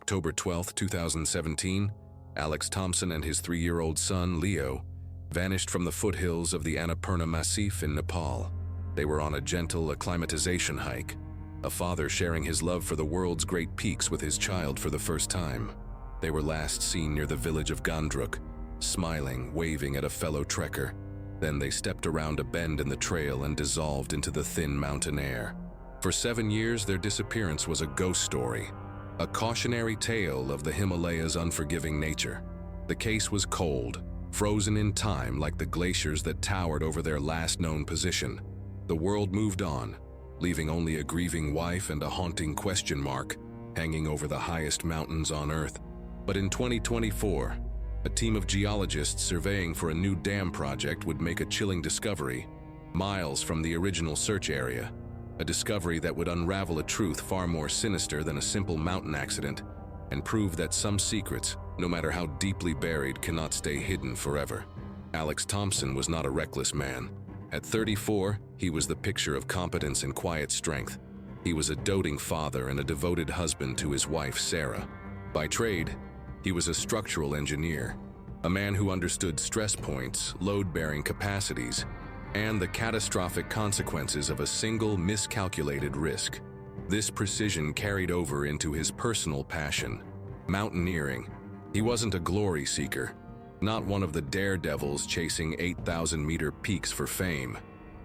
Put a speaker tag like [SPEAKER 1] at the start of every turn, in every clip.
[SPEAKER 1] October 12, 2017, Alex Thompson and his 3-year-old son, Leo, vanished from the foothills of the Annapurna Massif in Nepal. They were on a gentle acclimatization hike, a father sharing his love for the world's great peaks with his child for the first time. They were last seen near the village of Gandruk, smiling, waving at a fellow trekker. Then they stepped around a bend in the trail and dissolved into the thin mountain air. For 7 years, their disappearance was a ghost story, a cautionary tale of the Himalayas' unforgiving nature. The case was cold, frozen in time like the glaciers that towered over their last known position. The world moved on, leaving only a grieving wife and a haunting question mark hanging over the highest mountains on Earth. But in 2024, a team of geologists surveying for a new dam project would make a chilling discovery, miles from the original search area. A discovery that would unravel a truth far more sinister than a simple mountain accident and prove that some secrets, no matter how deeply buried, cannot stay hidden forever. Alex Thompson was not a reckless man. At 34, he was the picture of competence and quiet strength. He was a doting father and a devoted husband to his wife, Sarah. By trade, he was a structural engineer, a man who understood stress points, load-bearing capacities, and the catastrophic consequences of a single miscalculated risk. This precision carried over into his personal passion, mountaineering. He wasn't a glory seeker, not one of the daredevils chasing 8,000-meter peaks for fame.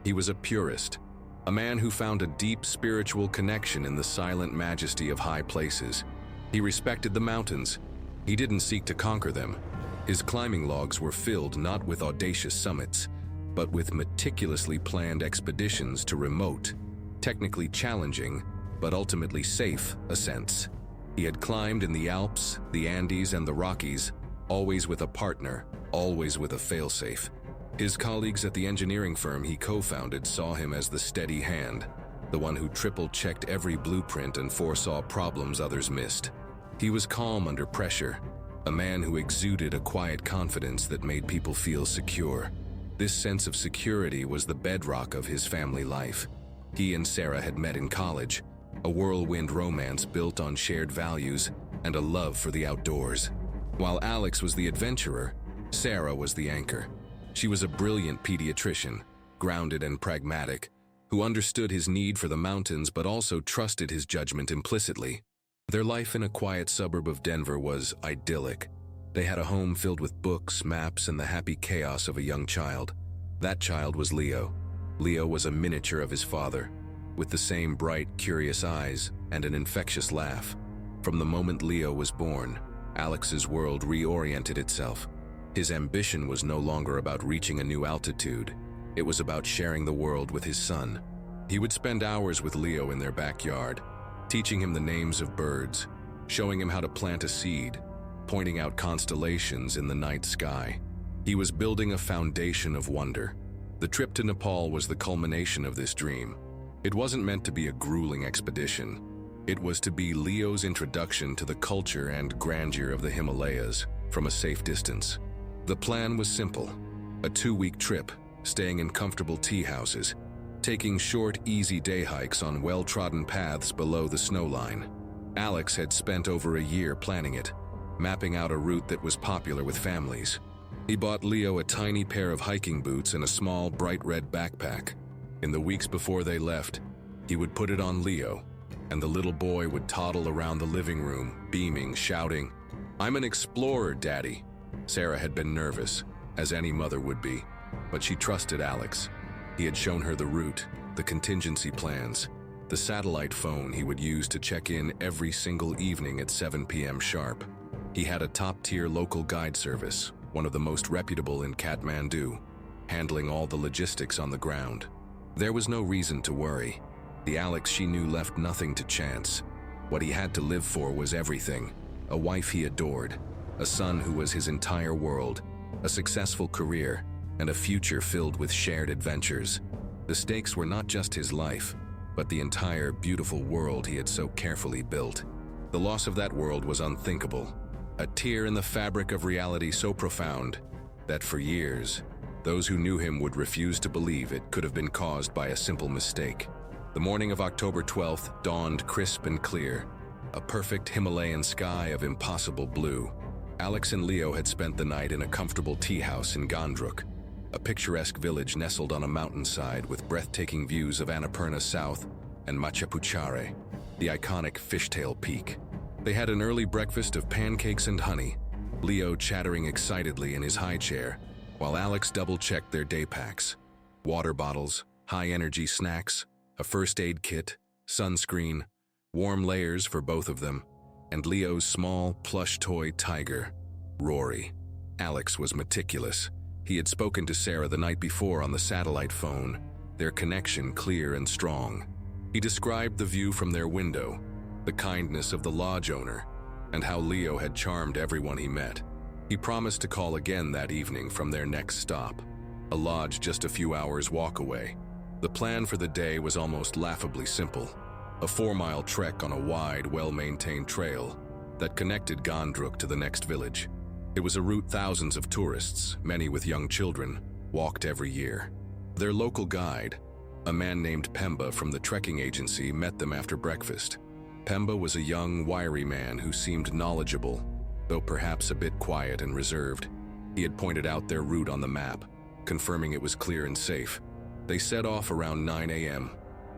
[SPEAKER 1] He was a purist, a man who found a deep spiritual connection in the silent majesty of high places. He respected the mountains. He didn't seek to conquer them. His climbing logs were filled not with audacious summits, but with meticulously planned expeditions to remote, technically challenging, but ultimately safe ascents. He had climbed in the Alps, the Andes, and the Rockies, always with a partner, always with a failsafe. His colleagues at the engineering firm he co-founded saw him as the steady hand, the one who triple-checked every blueprint and foresaw problems others missed. He was calm under pressure, a man who exuded a quiet confidence that made people feel secure. This sense of security was the bedrock of his family life. He and Sarah had met in college, a whirlwind romance built on shared values and a love for the outdoors. While Alex was the adventurer, Sarah was the anchor. She was a brilliant pediatrician, grounded and pragmatic, who understood his need for the mountains but also trusted his judgment implicitly. Their life in a quiet suburb of Denver was idyllic. They had a home filled with books, maps, and the happy chaos of a young child. That child was Leo. Leo was a miniature of his father, with the same bright, curious eyes and an infectious laugh. From the moment Leo was born, Alex's world reoriented itself. His ambition was no longer about reaching a new altitude. It was about sharing the world with his son. He would spend hours with Leo in their backyard, teaching him the names of birds, showing him how to plant a seed, pointing out constellations in the night sky. He was building a foundation of wonder. The trip to Nepal was the culmination of this dream. It wasn't meant to be a grueling expedition. It was to be Leo's introduction to the culture and grandeur of the Himalayas from a safe distance. The plan was simple: a 2-week trip, staying in comfortable tea houses, taking short, easy day hikes on well-trodden paths below the snowline. Alex had spent over a year planning it, mapping out a route that was popular with families. He bought Leo a tiny pair of hiking boots and a small, bright red backpack. In the weeks before they left, he would put it on Leo, and the little boy would toddle around the living room, beaming, shouting, "I'm an explorer, Daddy." Sarah had been nervous, as any mother would be, but she trusted Alex. He had shown her the route, the contingency plans, the satellite phone he would use to check in every single evening at 7 p.m. sharp. He had a top-tier local guide service, one of the most reputable in Kathmandu, handling all the logistics on the ground. There was no reason to worry. The Alex she knew left nothing to chance. What he had to live for was everything: a wife he adored, a son who was his entire world, a successful career, and a future filled with shared adventures. The stakes were not just his life, but the entire beautiful world he had so carefully built. The loss of that world was unthinkable, a tear in the fabric of reality so profound that for years, those who knew him would refuse to believe it could have been caused by a simple mistake. The morning of October 12th dawned crisp and clear. a perfect Himalayan sky of impossible blue. Alex and Leo had spent the night in a comfortable tea house in Gondruk, a picturesque village nestled on a mountainside with breathtaking views of Annapurna South and Machapuchare, the iconic fishtail peak. They had an early breakfast of pancakes and honey, Leo chattering excitedly in his high chair, while Alex double-checked their day packs. Water bottles, high-energy snacks, a first aid kit, sunscreen, warm layers for both of them, and Leo's small, plush toy tiger, Rory. Alex was meticulous. He had spoken to Sarah the night before on the satellite phone, their connection clear and strong. He described the view from their window, the kindness of the lodge owner, and how Leo had charmed everyone he met. He promised to call again that evening from their next stop, a lodge just a few hours' walk away. The plan for the day was almost laughably simple, a 4-mile trek on a wide, well-maintained trail that connected Gondruk to the next village. It was a route thousands of tourists, many with young children, walked every year. Their local guide, a man named Pemba from the trekking agency, met them after breakfast. Pemba was a young, wiry man who seemed knowledgeable, though perhaps a bit quiet and reserved. He had pointed out their route on the map, confirming it was clear and safe. They set off around 9 a.m.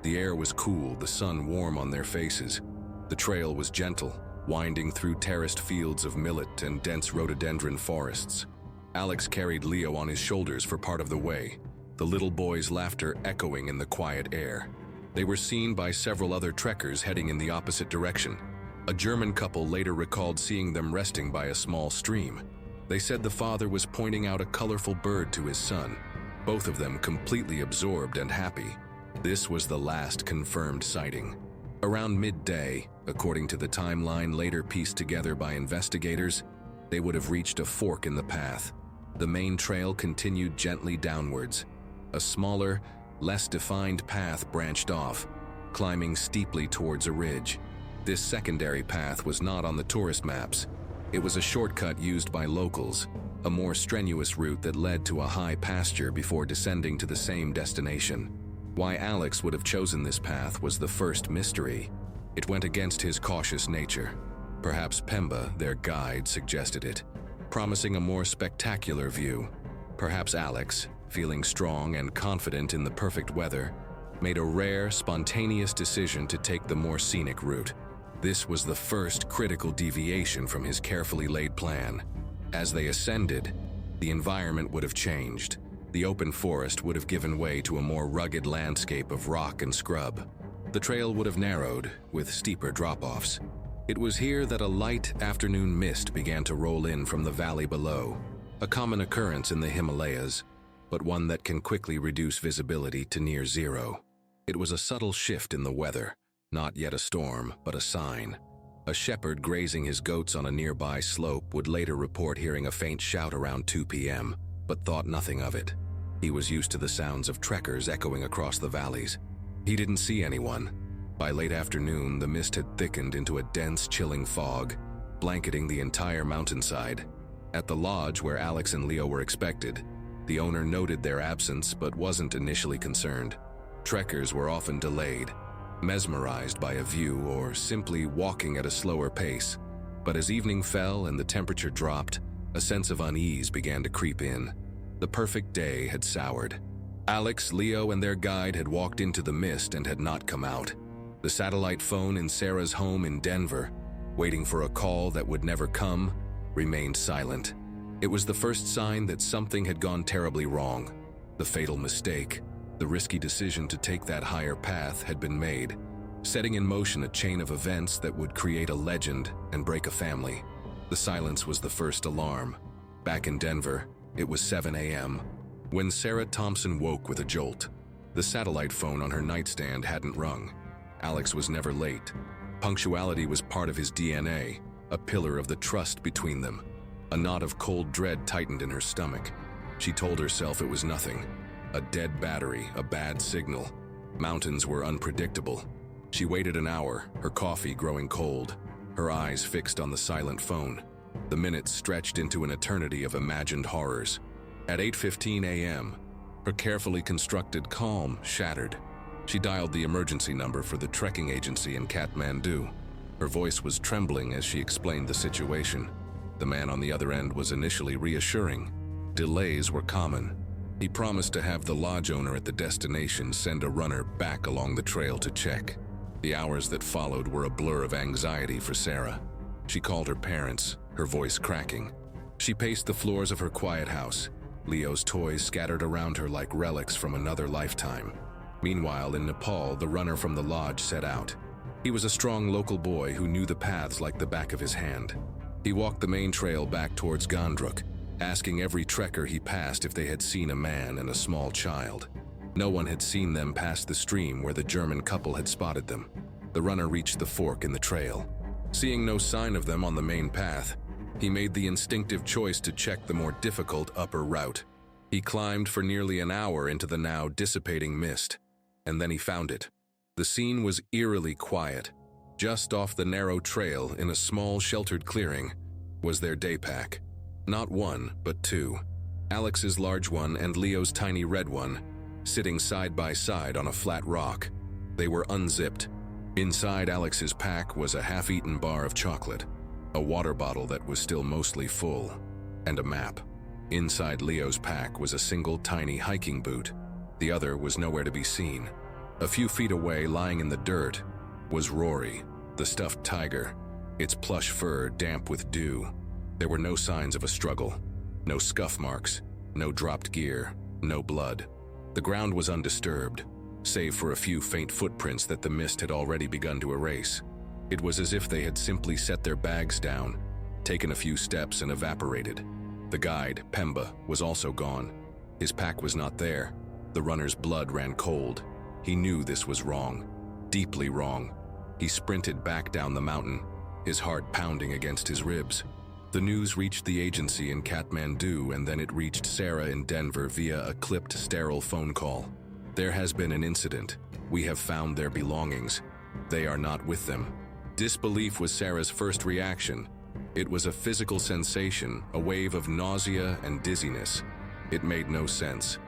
[SPEAKER 1] The air was cool, the sun warm on their faces. The trail was gentle, winding through terraced fields of millet and dense rhododendron forests. Alex carried Leo on his shoulders for part of the way, the little boy's laughter echoing in the quiet air. They were seen by several other trekkers heading in the opposite direction. A German couple later recalled seeing them resting by a small stream. They said the father was pointing out a colorful bird to his son, both of them completely absorbed and happy. This was the last confirmed sighting. Around midday, according to the timeline later pieced together by investigators, they would have reached a fork in the path. The main trail continued gently downwards. A smaller, less defined path branched off, climbing steeply towards a ridge. This secondary path was not on the tourist maps. It was a shortcut used by locals, a more strenuous route that led to a high pasture before descending to the same destination. Why Alex would have chosen this path was the first mystery. It went against his cautious nature. Perhaps Pemba, their guide, suggested it, promising a more spectacular view. Perhaps Alex, feeling strong and confident in the perfect weather, made a rare, spontaneous decision to take the more scenic route. This was the first critical deviation from his carefully laid plan. As they ascended, the environment would have changed. The open forest would have given way to a more rugged landscape of rock and scrub. The trail would have narrowed, with steeper drop-offs. It was here that a light afternoon mist began to roll in from the valley below, a common occurrence in the Himalayas, but one that can quickly reduce visibility to near zero. It was a subtle shift in the weather, not yet a storm, but a sign. A shepherd grazing his goats on a nearby slope would later report hearing a faint shout around 2 p.m., but thought nothing of it. He was used to the sounds of trekkers echoing across the valleys. He didn't see anyone. By late afternoon, the mist had thickened into a dense, chilling fog, blanketing the entire mountainside. At the lodge where Alex and Leo were expected, the owner noted their absence but wasn't initially concerned. Trekkers were often delayed, mesmerized by a view or simply walking at a slower pace. But as evening fell and the temperature dropped, a sense of unease began to creep in. The perfect day had soured. Alex, Leo, and their guide had walked into the mist and had not come out. The satellite phone in Sarah's home in Denver, waiting for a call that would never come, remained silent. It was the first sign that something had gone terribly wrong. The fatal mistake, the risky decision to take that higher path had been made, setting in motion a chain of events that would create a legend and break a family. The silence was the first alarm. Back in Denver, it was 7 a.m. when Sarah Thompson woke with a jolt. The satellite phone on her nightstand hadn't rung. Alex was never late. Punctuality was part of his DNA, a pillar of the trust between them. A knot of cold dread tightened in her stomach. She told herself it was nothing. A dead battery, a bad signal. Mountains were unpredictable. She waited an hour, her coffee growing cold, her eyes fixed on the silent phone. The minutes stretched into an eternity of imagined horrors. At 8:15 a.m., her carefully constructed calm shattered. She dialed the emergency number for the trekking agency in Kathmandu. Her voice was trembling as she explained the situation. The man on the other end was initially reassuring. Delays were common. He promised to have the lodge owner at the destination send a runner back along the trail to check. The hours that followed were a blur of anxiety for Sarah. She called her parents, her voice cracking. She paced the floors of her quiet house, Leo's toys scattered around her like relics from another lifetime. Meanwhile, in Nepal, the runner from the lodge set out. He was a strong local boy who knew the paths like the back of his hand. He walked the main trail back towards Gandruk, asking every trekker he passed if they had seen a man and a small child. No one had seen them past the stream where the German couple had spotted them. The runner reached the fork in the trail. Seeing no sign of them on the main path, he made the instinctive choice to check the more difficult upper route. He climbed for nearly an hour into the now dissipating mist, and then he found it. The scene was eerily quiet. Just off the narrow trail, in a small sheltered clearing, was their day pack. Not one, but two. Alex's large one and Leo's tiny red one, sitting side by side on a flat rock. They were unzipped. Inside Alex's pack was a half-eaten bar of chocolate, a water bottle that was still mostly full, and a map. Inside Leo's pack was a single tiny hiking boot. The other was nowhere to be seen. A few feet away, lying in the dirt, was Rory, the stuffed tiger, its plush fur damp with dew. There were no signs of a struggle, no scuff marks, no dropped gear, no blood. The ground was undisturbed, save for a few faint footprints that the mist had already begun to erase. It was as if they had simply set their bags down, taken a few steps and evaporated. The guide, Pemba, was also gone. His pack was not there. The runner's blood ran cold. He knew this was wrong, deeply wrong. He sprinted back down the mountain, his heart pounding against his ribs. The news reached the agency in Kathmandu, and then it reached Sarah in Denver via a clipped, sterile phone call. There has been an incident. We have found their belongings. They are not with them. Disbelief was Sarah's first reaction. It was a physical sensation, a wave of nausea and dizziness. It made no sense.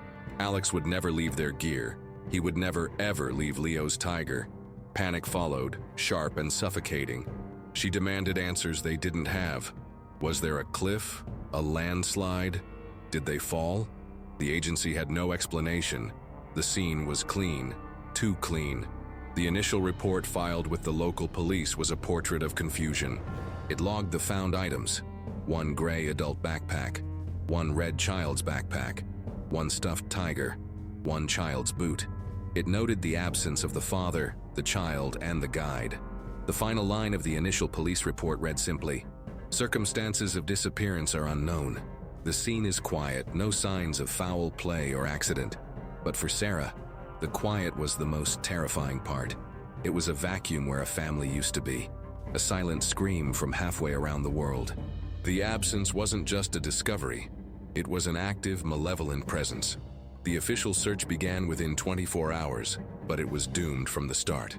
[SPEAKER 1] Alex would never leave their gear. He would never, ever leave Leo's tiger. Panic followed, sharp and suffocating. She demanded answers they didn't have. Was there a cliff? A landslide? Did they fall? The agency had no explanation. The scene was clean, too clean. The initial report filed with the local police was a portrait of confusion. It logged the found items: one gray adult backpack, one red child's backpack, one stuffed tiger, one child's boot. It noted the absence of the father, the child, and the guide. The final line of the initial police report read simply, "Circumstances of disappearance are unknown. The scene is quiet, no signs of foul play or accident." But for Sarah, the quiet was the most terrifying part. It was a vacuum where a family used to be, a silent scream from halfway around the world. The absence wasn't just a discovery. It was an active, malevolent presence. The official search began within 24 hours, but it was doomed from the start.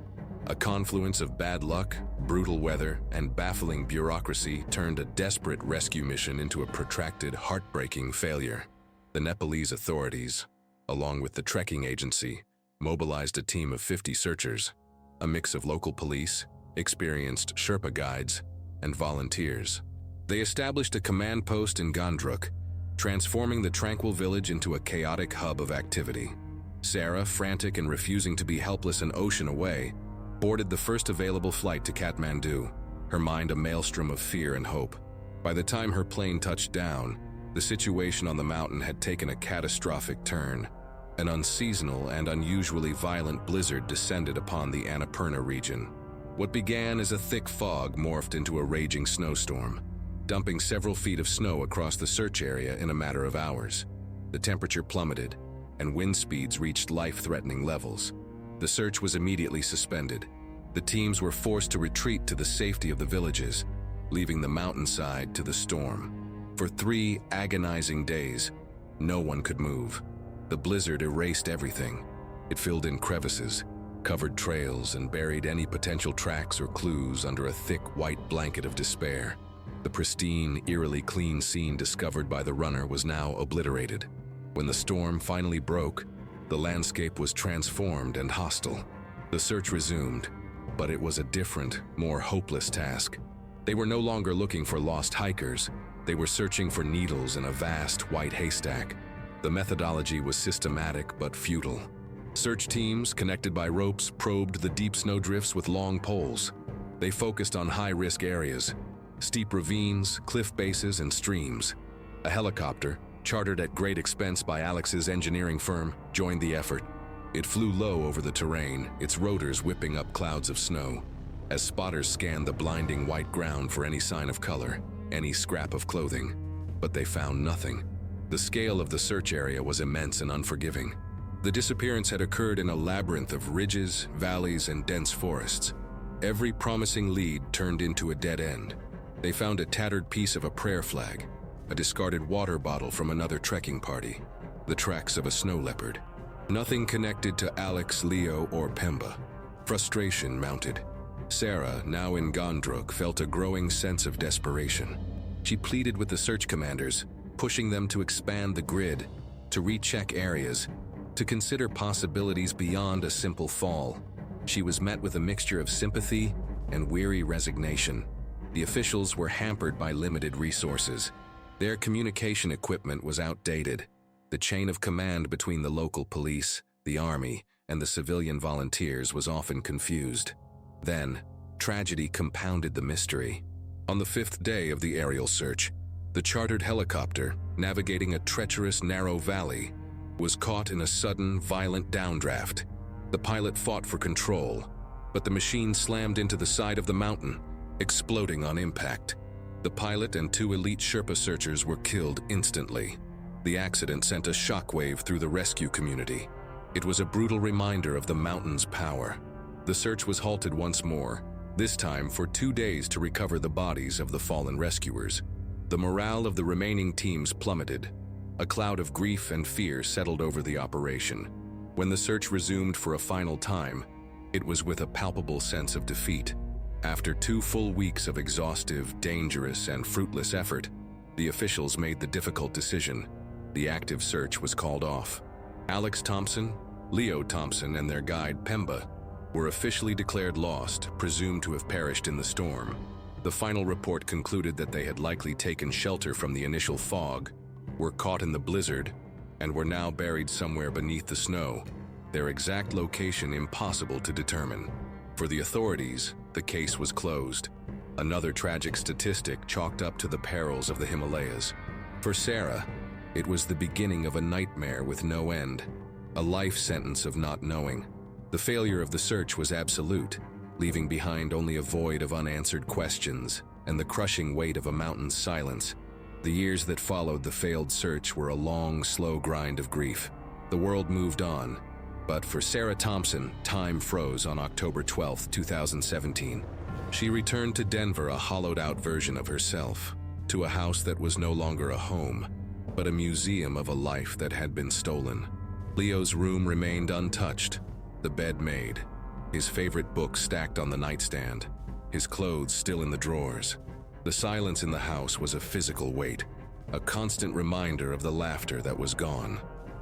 [SPEAKER 1] A confluence of bad luck, brutal weather, and baffling bureaucracy turned a desperate rescue mission into a protracted, heartbreaking failure. The Nepalese authorities, along with the trekking agency, mobilized a team of 50 searchers, a mix of local police, experienced Sherpa guides, and volunteers. They established a command post in Gandruk, transforming the tranquil village into a chaotic hub of activity. Sarah, frantic and refusing to be helpless an ocean away, boarded the first available flight to Kathmandu, her mind a maelstrom of fear and hope. By the time her plane touched down, the situation on the mountain had taken a catastrophic turn. An unseasonal and unusually violent blizzard descended upon the Annapurna region. What began as a thick fog morphed into a raging snowstorm, dumping several feet of snow across the search area in a matter of hours. The temperature plummeted, and wind speeds reached life-threatening levels. The search was immediately suspended. The teams were forced to retreat to the safety of the villages, leaving the mountainside to the storm. For 3 agonizing days, no one could move. The blizzard erased everything. It filled in crevices, covered trails, and buried any potential tracks or clues under a thick white blanket of despair. The pristine, eerily clean scene discovered by the runner was now obliterated. When the storm finally broke, the landscape was transformed and hostile. The search resumed, But it was a different, more hopeless task. They were no longer looking for lost hikers. They were searching for needles in a vast white haystack. The methodology was systematic but futile. Search teams, connected by ropes, probed the deep snowdrifts with long poles. They focused on high-risk areas, steep ravines, cliff bases, and streams. A helicopter, chartered at great expense by Alex's engineering firm, joined the effort. It flew low over the terrain, its rotors whipping up clouds of snow, as spotters scanned the blinding white ground for any sign of color, any scrap of clothing. But they found nothing. The scale of the search area was immense and unforgiving. The disappearance had occurred in a labyrinth of ridges, valleys, and dense forests. Every promising lead turned into a dead end. They found a tattered piece of a prayer flag, a discarded water bottle from another trekking party, the tracks of a snow leopard. Nothing connected to Alex, Leo, or Pemba. Frustration mounted. Sarah, now in Gondruk, felt a growing sense of desperation. She pleaded with the search commanders, pushing them to expand the grid, to recheck areas, to consider possibilities beyond a simple fall. She was met with a mixture of sympathy and weary resignation. The officials were hampered by limited resources. Their communication equipment was outdated. The chain of command between the local police, the army, and the civilian volunteers was often confused. Then, tragedy compounded the mystery. On the 5th day of the aerial search, the chartered helicopter, navigating a treacherous, narrow valley, was caught in a sudden, violent downdraft. The pilot fought for control, but the machine slammed into the side of the mountain, exploding on impact. The pilot and 2 elite Sherpa searchers were killed instantly. The accident sent a shockwave through the rescue community. It was a brutal reminder of the mountain's power. The search was halted once more, this time for 2 days to recover the bodies of the fallen rescuers. The morale of the remaining teams plummeted. A cloud of grief and fear settled over the operation. When the search resumed for a final time, it was with a palpable sense of defeat. After 2 full weeks of exhaustive, dangerous, and fruitless effort, the officials made the difficult decision. The active search was called off. Alex Thompson, Leo Thompson, and their guide Pemba were officially declared lost, presumed to have perished in the storm. The final report concluded that they had likely taken shelter from the initial fog, were caught in the blizzard, and were now buried somewhere beneath the snow, their exact location impossible to determine. For the authorities, the case was closed. Another tragic statistic chalked up to the perils of the Himalayas. For Sarah, it was the beginning of a nightmare with no end, a life sentence of not knowing. The failure of the search was absolute, leaving behind only a void of unanswered questions and the crushing weight of a mountain's silence. The years that followed the failed search were a long, slow grind of grief. The world moved on, but for Sarah Thompson, time froze on October 12, 2017. She returned to Denver, a hollowed-out version of herself, to a house that was no longer a home, but a museum of a life that had been stolen. Leo's room remained untouched, the bed made, his favorite books stacked on the nightstand, his clothes still in the drawers. The silence in the house was a physical weight, a constant reminder of the laughter that was gone.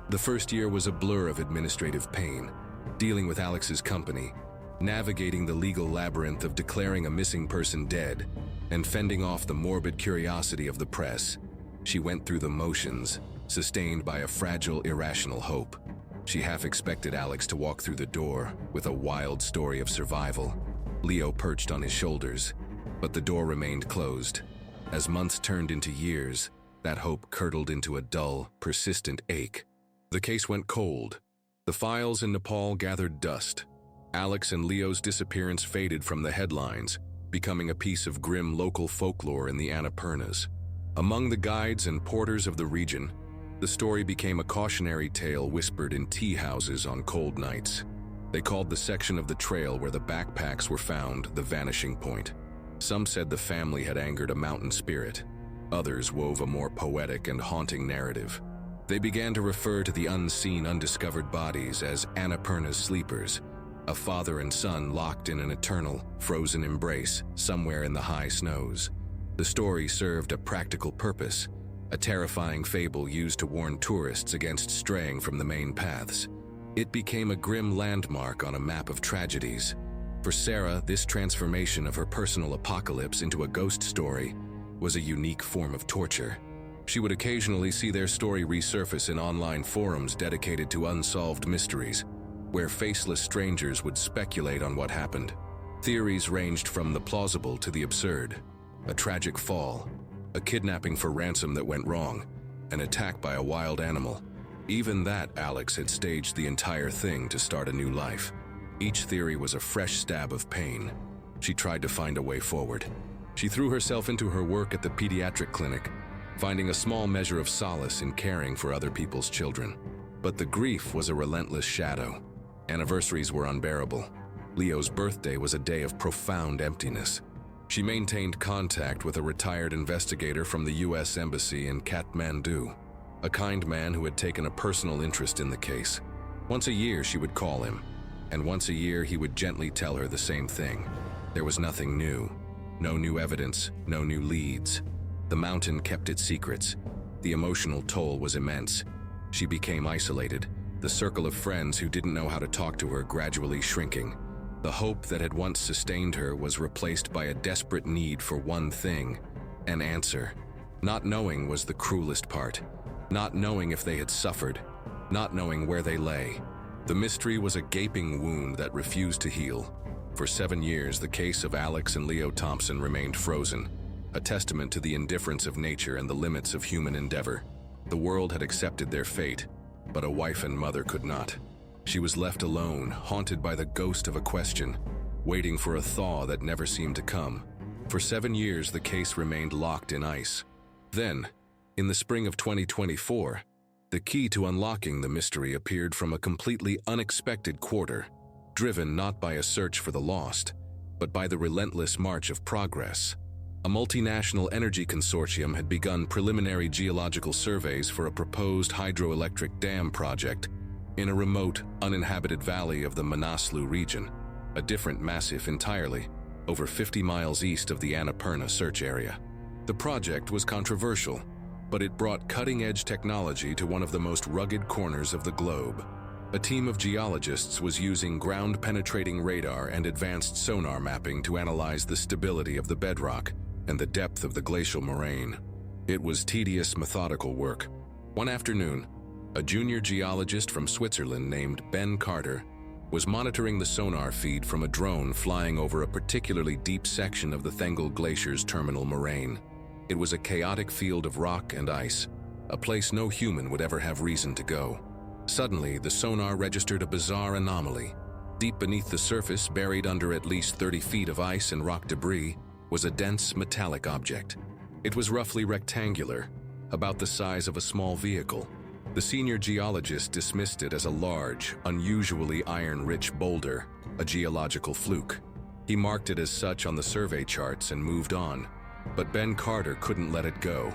[SPEAKER 1] The first year was a blur of administrative pain, dealing with Alex's company, navigating the legal labyrinth of declaring a missing person dead, and fending off the morbid curiosity of the press. She went through the motions, sustained by a fragile, irrational hope. She half expected Alex to walk through the door with a wild story of survival, Leo perched on his shoulders, but the door remained closed. As months turned into years, that hope curdled into a dull, persistent ache. The case went cold. The files in Nepal gathered dust. Alex and Leo's disappearance faded from the headlines, becoming a piece of grim local folklore in the Annapurnas. Among the guides and porters of the region, the story became a cautionary tale whispered in tea houses on cold nights. They called the section of the trail where the backpacks were found the vanishing point. Some said the family had angered a mountain spirit. Others wove a more poetic and haunting narrative. They began to refer to the unseen, undiscovered bodies as Annapurna's sleepers, a father and son locked in an eternal, frozen embrace somewhere in the high snows. The story served a practical purpose, a terrifying fable used to warn tourists against straying from the main paths. It became a grim landmark on a map of tragedies. For Sarah, this transformation of her personal apocalypse into a ghost story was a unique form of torture. She would occasionally see their story resurface in online forums dedicated to unsolved mysteries, where faceless strangers would speculate on what happened. Theories ranged from the plausible to the absurd: a tragic fall, a kidnapping for ransom that went wrong, an attack by a wild animal. Even that, Alex had staged the entire thing to start a new life. Each theory was a fresh stab of pain. She tried to find a way forward. She threw herself into her work at the pediatric clinic, finding a small measure of solace in caring for other people's children. But the grief was a relentless shadow. Anniversaries were unbearable. Leo's birthday was a day of profound emptiness. She maintained contact with a retired investigator from the U.S. Embassy in Kathmandu, a kind man who had taken a personal interest in the case. Once a year she would call him, and once a year he would gently tell her the same thing. There was nothing new. No new evidence, no new leads. The mountain kept its secrets. The emotional toll was immense. She became isolated, the circle of friends who didn't know how to talk to her gradually shrinking. The hope that had once sustained her was replaced by a desperate need for one thing: an answer. Not knowing was the cruelest part. Not knowing if they had suffered. Not knowing where they lay. The mystery was a gaping wound that refused to heal. For 7 years, the case of Alex and Leo Thompson remained frozen, a testament to the indifference of nature and the limits of human endeavor. The world had accepted their fate, but a wife and mother could not. She was left alone, haunted by the ghost of a question, waiting for a thaw that never seemed to come. For 7 years, the case remained locked in ice. Then, in the spring of 2024, the key to unlocking the mystery appeared from a completely unexpected quarter, driven not by a search for the lost, but by the relentless march of progress. A multinational energy consortium had begun preliminary geological surveys for a proposed hydroelectric dam project in a remote, uninhabited valley of the Manaslu region, a different massif entirely, over 50 miles east of the Annapurna search area. The project was controversial, but it brought cutting-edge technology to one of the most rugged corners of the globe. A team of geologists was using ground-penetrating radar and advanced sonar mapping to analyze the stability of the bedrock and the depth of the glacial moraine. It was tedious, methodical work. One afternoon, a junior geologist from Switzerland named Ben Carter was monitoring the sonar feed from a drone flying over a particularly deep section of the Thengel Glacier's terminal moraine. It was a chaotic field of rock and ice, a place no human would ever have reason to go. Suddenly, the sonar registered a bizarre anomaly. Deep beneath the surface, buried under at least 30 feet of ice and rock debris, was a dense metallic object. It was roughly rectangular, about the size of a small vehicle. The senior geologist dismissed it as a large, unusually iron-rich boulder, a geological fluke. He marked it as such on the survey charts and moved on. But Ben Carter couldn't let it go.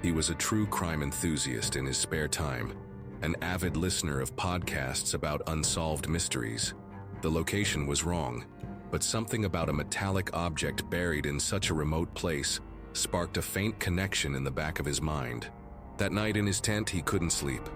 [SPEAKER 1] He was a true crime enthusiast in his spare time, an avid listener of podcasts about unsolved mysteries. The location was wrong, but something about a metallic object buried in such a remote place sparked a faint connection in the back of his mind. That night in his tent, he couldn't sleep.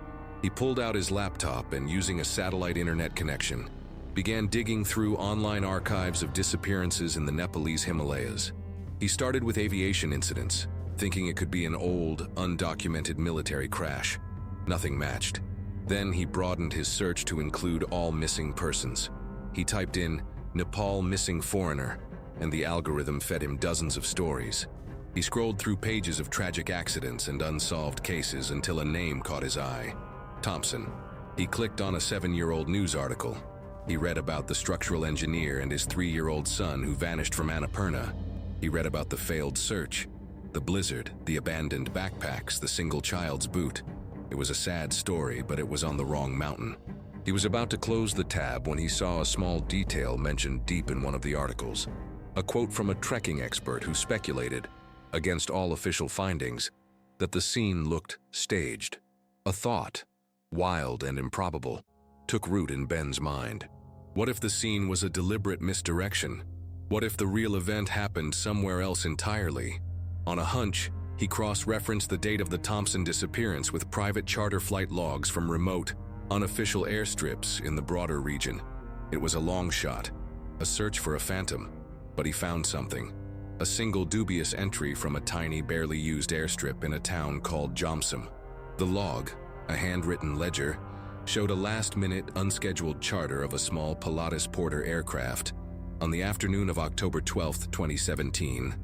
[SPEAKER 1] He pulled out his laptop and, using a satellite internet connection, began digging through online archives of disappearances in the Nepalese Himalayas. He started with aviation incidents, thinking it could be an old, undocumented military crash. Nothing matched. Then he broadened his search to include all missing persons. He typed in Nepal missing foreigner, and the algorithm fed him dozens of stories. He scrolled through pages of tragic accidents and unsolved cases until a name caught his eye: Thompson. He clicked on a 7-year-old news article. He read about the structural engineer and his 3-year-old son who vanished from Annapurna. He read about the failed search, the blizzard, the abandoned backpacks, the single child's boot. It was a sad story, but it was on the wrong mountain. He was about to close the tab when he saw a small detail mentioned deep in one of the articles. A quote from a trekking expert who speculated, against all official findings, that the scene looked staged. A thought, wild and improbable, took root in Ben's mind. What if the scene was a deliberate misdirection? What if the real event happened somewhere else entirely? On a hunch, he cross-referenced the date of the Thompson disappearance with private charter flight logs from remote, unofficial airstrips in the broader region. It was a long shot, a search for a phantom, but he found something. A single dubious entry from a tiny, barely used airstrip in a town called Jomsom. The log, a handwritten ledger, showed a last-minute, unscheduled charter of a small Pilatus Porter aircraft. On the afternoon of October 12, 2017,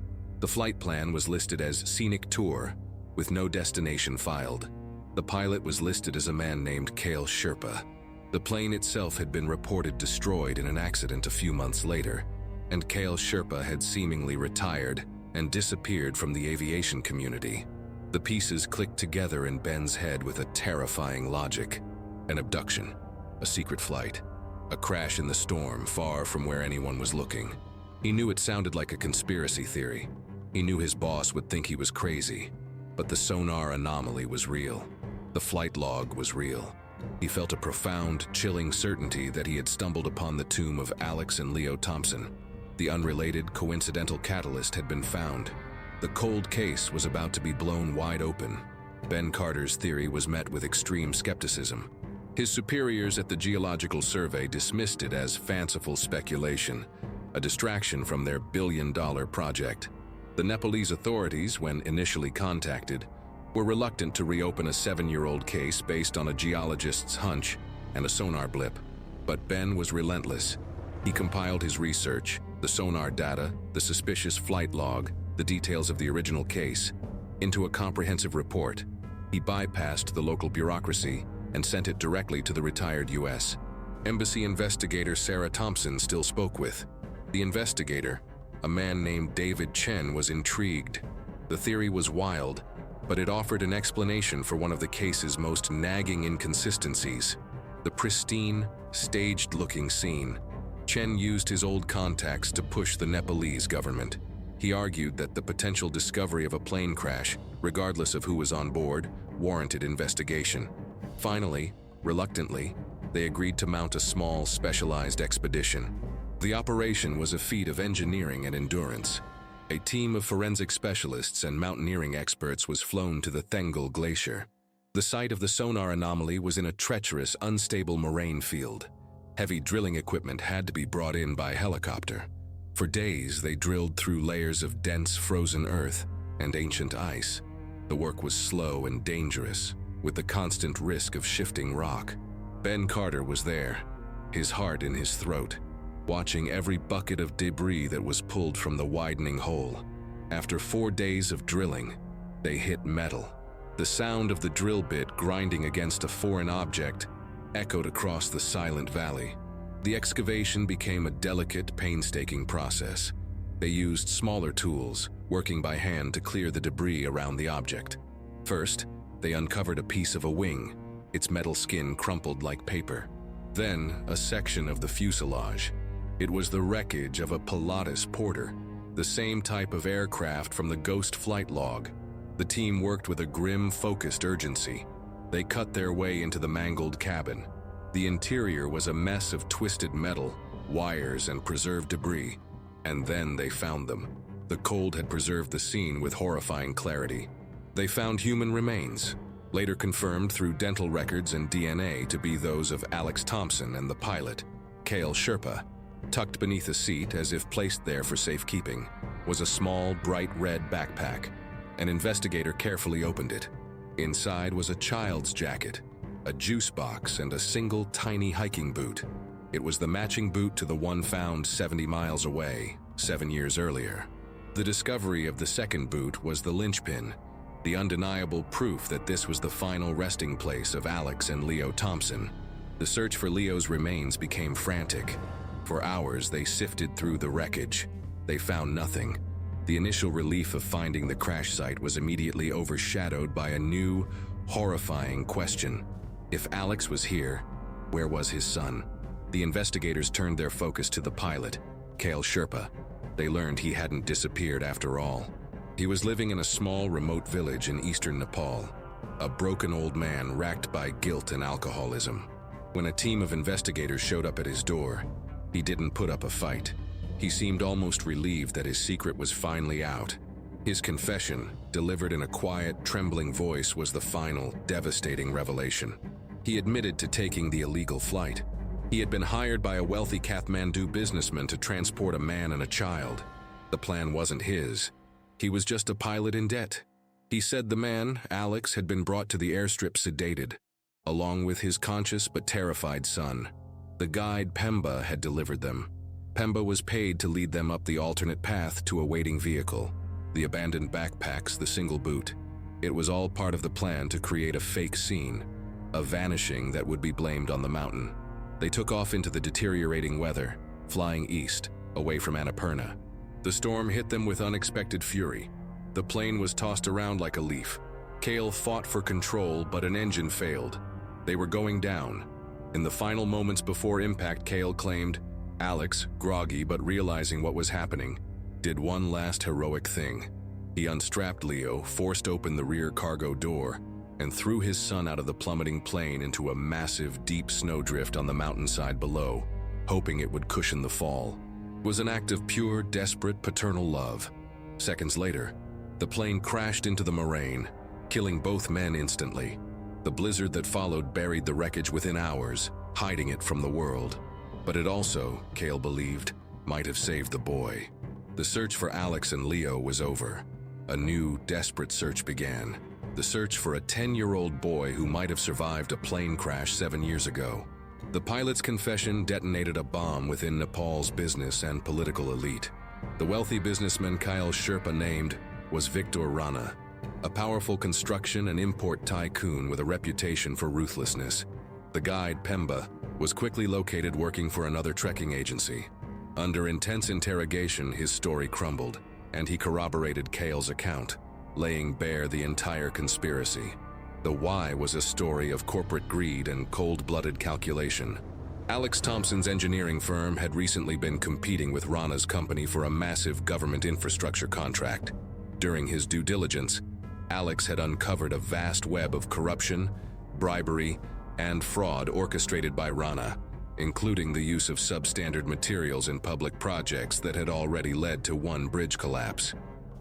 [SPEAKER 1] the flight plan was listed as Scenic Tour, with no destination filed. The pilot was listed as a man named Kale Sherpa. The plane itself had been reported destroyed in an accident a few months later, and Kale Sherpa had seemingly retired and disappeared from the aviation community. The pieces clicked together in Ben's head with a terrifying logic. An abduction, a secret flight, a crash in the storm far from where anyone was looking. He knew it sounded like a conspiracy theory. He knew his boss would think he was crazy, but the sonar anomaly was real. The flight log was real. He felt a profound, chilling certainty that he had stumbled upon the tomb of Alex and Leo Thompson. The unrelated, coincidental catalyst had been found. The cold case was about to be blown wide open. Ben Carter's theory was met with extreme skepticism. His superiors at the Geological Survey dismissed it as fanciful speculation, a distraction from their billion-dollar project. The Nepalese authorities, when initially contacted, were reluctant to reopen a 7-year-old case based on a geologist's hunch and a sonar blip. But Ben was relentless. He compiled his research, the sonar data, the suspicious flight log, the details of the original case, into a comprehensive report. He bypassed the local bureaucracy and sent it directly to the retired U.S. Embassy investigator Sarah Thompson still spoke with. The investigator, a man named David Chen, was intrigued. The theory was wild, but it offered an explanation for one of the case's most nagging inconsistencies: the pristine, staged-looking scene. Chen used his old contacts to push the Nepalese government. He argued that the potential discovery of a plane crash, regardless of who was on board, warranted investigation. Finally, reluctantly, they agreed to mount a small, specialized expedition. The operation was a feat of engineering and endurance. A team of forensic specialists and mountaineering experts was flown to the Thengel Glacier. The site of the sonar anomaly was in a treacherous, unstable moraine field. Heavy drilling equipment had to be brought in by helicopter. For days, they drilled through layers of dense, frozen earth and ancient ice. The work was slow and dangerous, with the constant risk of shifting rock. Ben Carter was there, his heart in his throat, watching every bucket of debris that was pulled from the widening hole. After 4 days of drilling, they hit metal. The sound of the drill bit grinding against a foreign object echoed across the silent valley. The excavation became a delicate, painstaking process. They used smaller tools, working by hand to clear the debris around the object. First, they uncovered a piece of a wing, its metal skin crumpled like paper. Then, a section of the fuselage. It was the wreckage of a Pilatus Porter, the same type of aircraft from the ghost flight log. The team worked with a grim, focused urgency. They cut their way into the mangled cabin. The interior was a mess of twisted metal, wires, and preserved debris. And then they found them. The cold had preserved the scene with horrifying clarity. They found human remains, later confirmed through dental records and DNA to be those of Alex Thompson and the pilot, Kale Sherpa. Tucked beneath a seat, as if placed there for safekeeping, was a small, bright red backpack. An investigator carefully opened it. Inside was a child's jacket, a juice box, and a single tiny hiking boot. It was the matching boot to the one found 70 miles away, 7 years earlier. The discovery of the second boot was the linchpin, the undeniable proof that this was the final resting place of Alex and Leo Thompson. The search for Leo's remains became frantic. For hours, they sifted through the wreckage. They found nothing. The initial relief of finding the crash site was immediately overshadowed by a new, horrifying question. If Alex was here, where was his son? The investigators turned their focus to the pilot, Kale Sherpa. They learned he hadn't disappeared after all. He was living in a small, remote village in eastern Nepal, a broken old man racked by guilt and alcoholism. When a team of investigators showed up at his door, he didn't put up a fight. He seemed almost relieved that his secret was finally out. His confession, delivered in a quiet, trembling voice, was the final, devastating revelation. He admitted to taking the illegal flight. He had been hired by a wealthy Kathmandu businessman to transport a man and a child. The plan wasn't his. He was just a pilot in debt. He said the man, Alex, had been brought to the airstrip sedated, along with his conscious but terrified son. The guide, Pemba, had delivered them. Pemba was paid to lead them up the alternate path to a waiting vehicle, the abandoned backpacks, the single boot. It was all part of the plan to create a fake scene, a vanishing that would be blamed on the mountain. They took off into the deteriorating weather, flying east, away from Annapurna. The storm hit them with unexpected fury. The plane was tossed around like a leaf. Cale fought for control, but an engine failed. They were going down. In the final moments before impact, Cale claimed, Alex, groggy but realizing what was happening, did one last heroic thing. He unstrapped Leo, forced open the rear cargo door, and threw his son out of the plummeting plane into a massive, deep snowdrift on the mountainside below, hoping it would cushion the fall. It was an act of pure, desperate, paternal love. Seconds later, the plane crashed into the moraine, killing both men instantly. The blizzard that followed buried the wreckage within hours, hiding it from the world. But it also, Cale believed, might have saved the boy. The search for Alex and Leo was over. A new, desperate search began. The search for a 10-year-old boy who might have survived a plane crash 7 years ago. The pilot's confession detonated a bomb within Nepal's business and political elite. The wealthy businessman Kyle Sherpa named was Victor Rana, a powerful construction and import tycoon with a reputation for ruthlessness. The guide, Pemba, was quickly located working for another trekking agency. Under intense interrogation, his story crumbled, and he corroborated Cale's account, laying bare the entire conspiracy. The why was a story of corporate greed and cold-blooded calculation. Alex Thompson's engineering firm had recently been competing with Rana's company for a massive government infrastructure contract. During his due diligence, Alex had uncovered a vast web of corruption, bribery, and fraud orchestrated by Rana, including the use of substandard materials in public projects that had already led to one bridge collapse.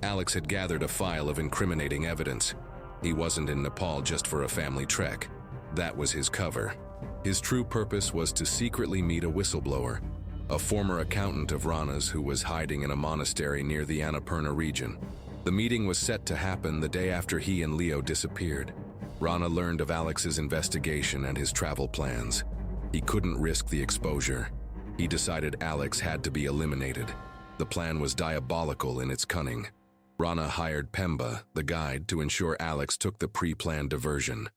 [SPEAKER 1] Alex had gathered a file of incriminating evidence. He wasn't in Nepal just for a family trek. That was his cover. His true purpose was to secretly meet a whistleblower, a former accountant of Rana's who was hiding in a monastery near the Annapurna region. The meeting was set to happen the day after he and Leo disappeared. Rana learned of Alex's investigation and his travel plans. He couldn't risk the exposure. He decided Alex had to be eliminated. The plan was diabolical in its cunning. Rana hired Pemba, the guide, to ensure Alex took the pre-planned diversion.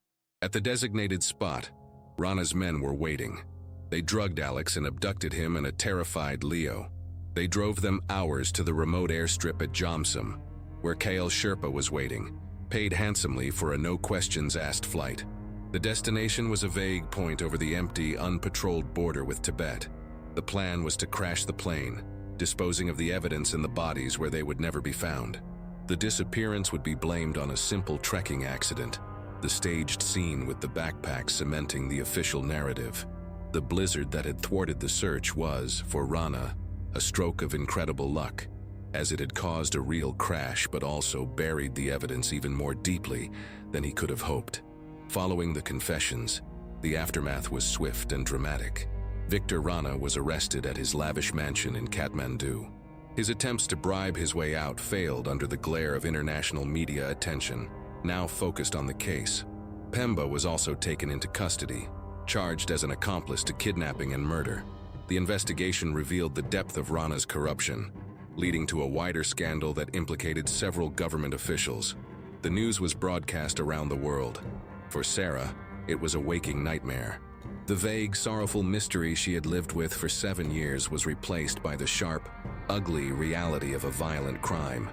[SPEAKER 1] At the designated spot, Rana's men were waiting. They drugged Alex and abducted him and a terrified Leo. They drove them hours to the remote airstrip at Jomsom, where Cale Sherpa was waiting, paid handsomely for a no-questions-asked flight. The destination was a vague point over the empty, unpatrolled border with Tibet. The plan was to crash the plane, disposing of the evidence and the bodies where they would never be found. The disappearance would be blamed on a simple trekking accident, the staged scene with the backpack cementing the official narrative. The blizzard that had thwarted the search was, for Rana, a stroke of incredible luck, as it had caused a real crash but also buried the evidence even more deeply than he could have hoped. Following the confessions, the aftermath was swift and dramatic. Victor Rana was arrested at his lavish mansion in Kathmandu. His attempts to bribe his way out failed under the glare of international media attention, now focused on the case. Pemba was also taken into custody, charged as an accomplice to kidnapping and murder. The investigation revealed the depth of Rana's corruption, leading to a wider scandal that implicated several government officials. The news was broadcast around the world. For Sarah, it was a waking nightmare. The vague, sorrowful mystery she had lived with for 7 years was replaced by the sharp, ugly reality of a violent crime.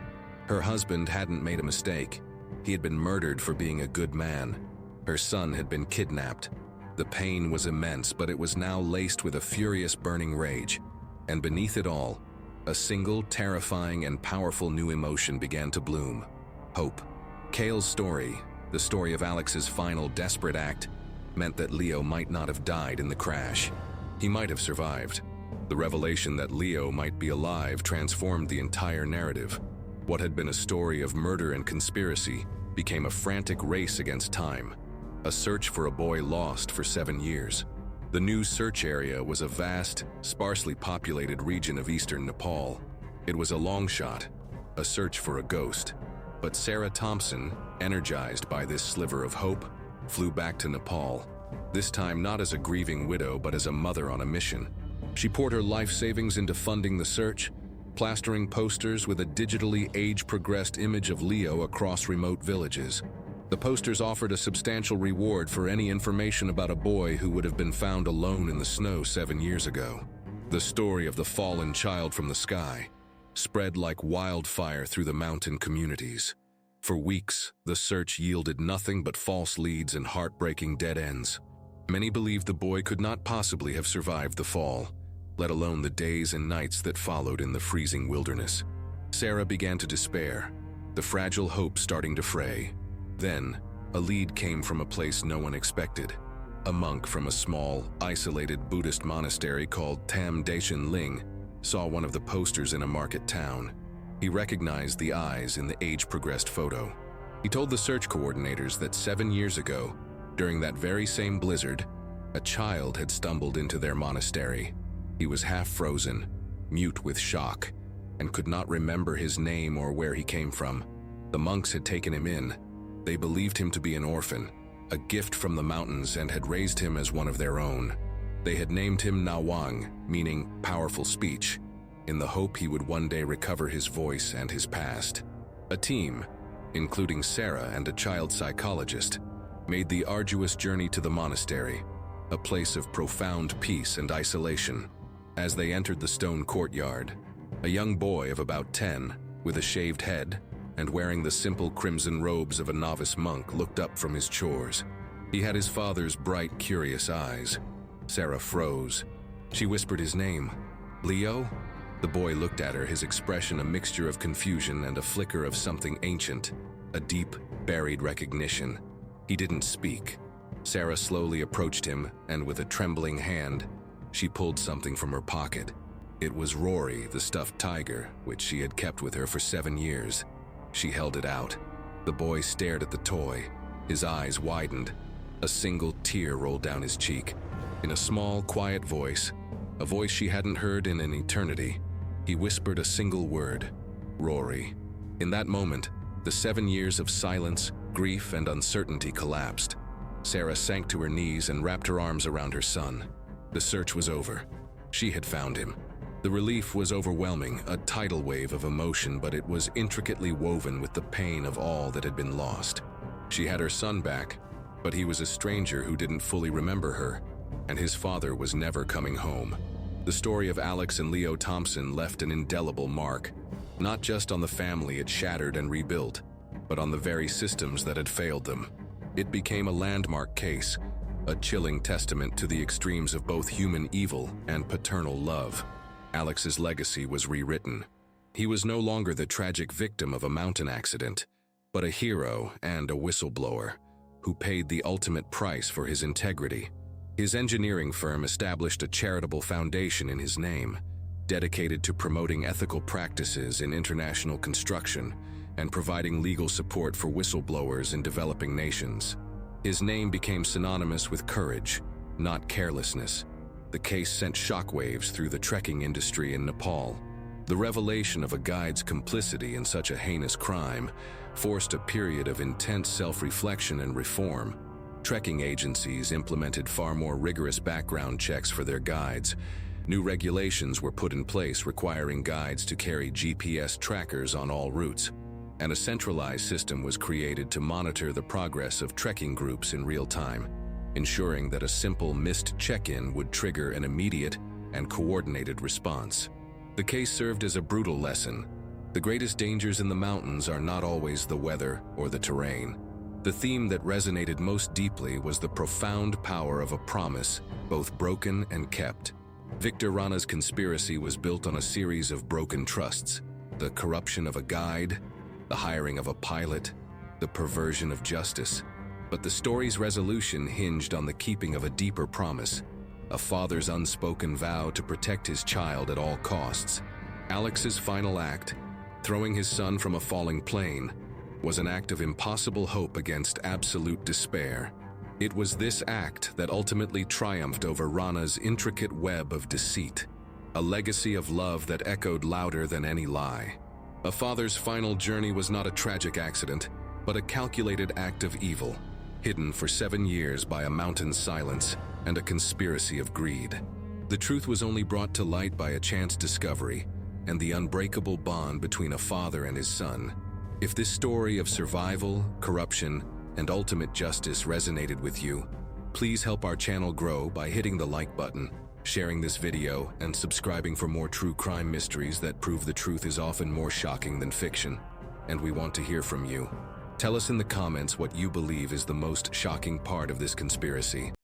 [SPEAKER 1] Her husband hadn't made a mistake. He had been murdered for being a good man. Her son had been kidnapped. The pain was immense, but it was now laced with a furious, burning rage. And beneath it all, a single, terrifying, and powerful new emotion began to bloom: hope. Cale's story, the story of Alex's final desperate act, meant that Leo might not have died in the crash. He might have survived. The revelation that Leo might be alive transformed the entire narrative. What had been a story of murder and conspiracy became a frantic race against time, a search for a boy lost for 7 years. The new search area was a vast, sparsely populated region of eastern Nepal. It was a long shot, a search for a ghost. But Sarah Thompson, energized by this sliver of hope, flew back to Nepal, this time not as a grieving widow but as a mother on a mission. She poured her life savings into funding the search, plastering posters with a digitally age-progressed image of Leo across remote villages. The posters offered a substantial reward for any information about a boy who would have been found alone in the snow 7 years ago. The story of the fallen child from the sky spread like wildfire through the mountain communities. For weeks, the search yielded nothing but false leads and heartbreaking dead ends. Many believed the boy could not possibly have survived the fall, let alone the days and nights that followed in the freezing wilderness. Sarah began to despair, the fragile hope starting to fray. Then, a lead came from a place no one expected. A monk from a small, isolated Buddhist monastery called Tam Daishan Ling saw one of the posters in a market town. He recognized the eyes in the age-progressed photo. He told the search coordinators that 7 years ago, during that very same blizzard, a child had stumbled into their monastery. He was half frozen, mute with shock, and could not remember his name or where he came from. The monks had taken him in. They believed him to be an orphan, a gift from the mountains, and had raised him as one of their own. They had named him Nawang, meaning powerful speech, in the hope he would one day recover his voice and his past. A team, including Sarah and a child psychologist, made the arduous journey to the monastery, a place of profound peace and isolation. As they entered the stone courtyard, a young boy of about 10, with a shaved head and wearing the simple crimson robes of a novice monk, looked up from his chores. He had his father's bright, curious eyes. Sarah froze. She whispered his name. "Leo?" The boy looked at her, his expression a mixture of confusion and a flicker of something ancient, a deep, buried recognition. He didn't speak. Sarah slowly approached him, and with a trembling hand, she pulled something from her pocket. It was Rory, the stuffed tiger, which she had kept with her for 7 years. She held it out. The boy stared at the toy. His eyes widened. A single tear rolled down his cheek. In a small, quiet voice, a voice she hadn't heard in an eternity, he whispered a single word: Rory. In that moment, the 7 years of silence, grief, and uncertainty collapsed. Sarah sank to her knees and wrapped her arms around her son. The search was over. She had found him. The relief was overwhelming, a tidal wave of emotion, but it was intricately woven with the pain of all that had been lost. She had her son back, but he was a stranger who didn't fully remember her, and his father was never coming home. The story of Alex and Leo Thompson left an indelible mark, not just on the family it shattered and rebuilt, but on the very systems that had failed them. It became a landmark case, a chilling testament to the extremes of both human evil and paternal love. Alex's legacy was rewritten. He was no longer the tragic victim of a mountain accident, but a hero and a whistleblower who paid the ultimate price for his integrity. His engineering firm established a charitable foundation in his name, dedicated to promoting ethical practices in international construction and providing legal support for whistleblowers in developing nations. His name became synonymous with courage, not carelessness. The case sent shockwaves through the trekking industry in Nepal. The revelation of a guide's complicity in such a heinous crime forced a period of intense self-reflection and reform. Trekking agencies implemented far more rigorous background checks for their guides. New regulations were put in place requiring guides to carry GPS trackers on all routes, and a centralized system was created to monitor the progress of trekking groups in real time, ensuring that a simple missed check-in would trigger an immediate and coordinated response. The case served as a brutal lesson. The greatest dangers in the mountains are not always the weather or the terrain. The theme that resonated most deeply was the profound power of a promise, both broken and kept. Victor Rana's conspiracy was built on a series of broken trusts: the corruption of a guide, the hiring of a pilot, the perversion of justice. But the story's resolution hinged on the keeping of a deeper promise, a father's unspoken vow to protect his child at all costs. Alex's final act, throwing his son from a falling plane, was an act of impossible hope against absolute despair. It was this act that ultimately triumphed over Rana's intricate web of deceit, a legacy of love that echoed louder than any lie. A father's final journey was not a tragic accident, but a calculated act of evil, hidden for 7 years by a mountain's silence and a conspiracy of greed. The truth was only brought to light by a chance discovery and the unbreakable bond between a father and his son. If this story of survival, corruption, and ultimate justice resonated with you, please help our channel grow by hitting the like button, sharing this video, and subscribing for more true crime mysteries that prove the truth is often more shocking than fiction. And we want to hear from you. Tell us in the comments what you believe is the most shocking part of this conspiracy.